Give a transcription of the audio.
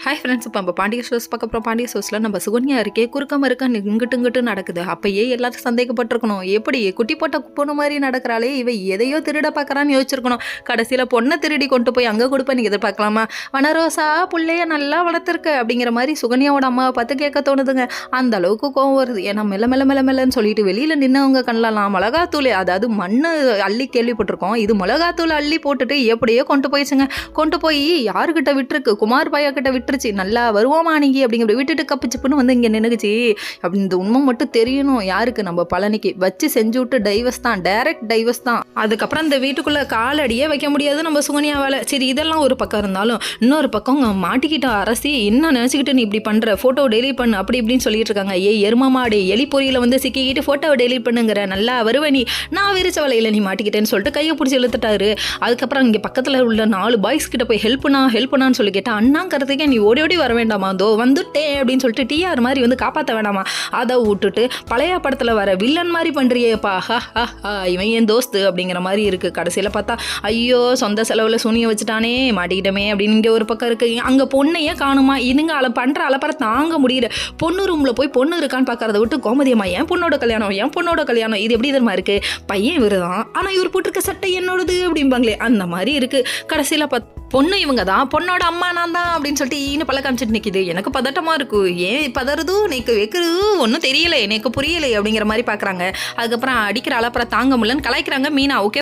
Hi friends, இப்போ நம்ம Pandya shows பார்க்க போகிறோம். பாண்டிய ஷோஸில் நம்ம சுகன்யா இருக்கே குறுக்க மறுக்க இங்கிட்டு இங்கிட்டு நடக்குது. அப்பயே எல்லாத்தையும் சந்தேகப்பட்டிருக்கணும். எப்படி குட்டி போட்ட பொண்ணு மாதிரி நடக்கிறாளே, இவ எதையோ திருட பார்க்குறான்னு யோசிச்சிருக்கணும். கடைசியில் பொண்ணை திருடி கொண்டு போய் அங்கே கொடுப்பேன் நீங்கள் எதிர்பார்க்கலாமா? வனரோசா பிள்ளைய நல்லா வளர்த்துருக்கு அப்படிங்கிற மாதிரி சுகன்யாவோட அம்மாவை பார்த்து கேட்க தோணுதுங்க. அந்த அளவுக்கு கோவம் வருது. ஏன்னா மெல்ல மெல்ல மெல்ல மெல்லன்னு சொல்லிட்டு வெளியில் நின்னவங்க கண்ணலாம் மிளகாத்தூள், அதாவது மண் அள்ளி கேள்விப்பட்டிருக்கோம். இது மிளகாத்தூள் அள்ளி போட்டுட்டு எப்படியோ கொண்டு போயிடுச்சுங்க. கொண்டு போய் யாருக்கிட்ட விட்டுருக்கு? குமார் பையா கிட்ட விட்டுருச்சு. நல்லா வருவோமா நீங்க அப்படிங்கிற விட்டுட்டு கப்பிச்சுப்புன்னு வந்து இங்கே நின்னுக்குச்சு. அப்படி இந்த உண்மை மட்டும் தெரியணும் யாருக்கு? நம்ம பழனிக்கு வச்சு செஞ்சு விட்டு டைவர்ஸ் தான், டைரக்ட் டைவர்ஸ் தான். அதுக்கப்புறம் இந்த வீட்டுக்குள்ள காலடியே வைக்க முடியாது நம்ம சுகன்யா வேலை. சரி, இதெல்லாம் ஒரு பக்கம் இருந்தாலும் இன்னொரு பக்கம் மாட்டிக்கிட்ட அரசி என்ன நினச்சிக்கிட்டு நீ இப்படி பண்ற, ஃபோட்டோ டெலிட் பண்ணு அப்படி இப்படின்னு சொல்லிட்டு இருக்காங்க. எருமமாடு எலி பொறியில வந்து சிக்கிக்கிட்டு ஃபோட்டோவை டெலிட் பண்ணுங்கிற, நல்லா வருவ நான் விரிச்ச வலையில நீ மாட்டிக்கிட்டேன்னு சொல்லிட்டு கையை பிடிச்சி இழுத்துட்டாரு. அதுக்கப்புறம் இங்கே பக்கத்தில் உள்ள 4 பாய்ஸ் கிட்ட போய் ஹெல்ப் பண்ணான்னு சொல்லி கேட்டா, அண்ணாங்கிறதுக்கே நீ ஓடி ஓடி வர வேண்டாமா, தோ வந்துட்டேன் அப்படின்னு சொல்லிட்டு டிஆர் மாதிரி வந்து காப்பாற்ற வேண்டாமா? அதை விட்டுட்டு பழைய படத்தில் வர வில்லன் மாதிரி பண்ணுறியேப்பா, இவன் என் தோஸ்து அப்படிங்கிற மாதிரி இருக்கு. கடைசியில் பார்த்தா ஐயோ சொந்த செலவில் சூனியை வச்சுட்டானே, மாட்டிக்கிட்டமே அப்படின்னு இங்கே ஒரு பக்கம் இருக்கு. அங்கே பொண்ணையே காணுமா? இதுங்க பண்ணுற அலப்பற தாங்க முடியல. பொண்ணு ரூமில் போய் பொண்ணு இருக்கான்னு பார்க்கறத விட்டு கோமதியம்மா என் பொண்ணோட கல்யாணம் இது எப்படி தெரியுமா இருக்கு? பையன் இவரு தான், ஆனால் இவர் போட்டிருக்க சட்டை என்னோடது அப்படிம்பாங்களே, அந்த மாதிரி இருக்கு. கடைசியில் பொண்ணு இவங்க தான், பொண்ணோட அம்மா நான் தான் அப்படின்னு சொல்லிட்டு ஈன்னு பல்ல காமிச்சிட்டு நிற்கிது. எனக்கு பதட்டமாக இருக்கு. ஏன் பதறது எனக்கு வைக்கிறது ஒன்றும் தெரியலை, எனக்கு புரியலை அப்படிங்கிற மாதிரி பார்க்குறாங்க. அதுக்கப்புறம் அடிக்கிற அலப்பற தாங்க முடியலன்னு கலாய்க்கிறாங்க மீனா. ஓகே.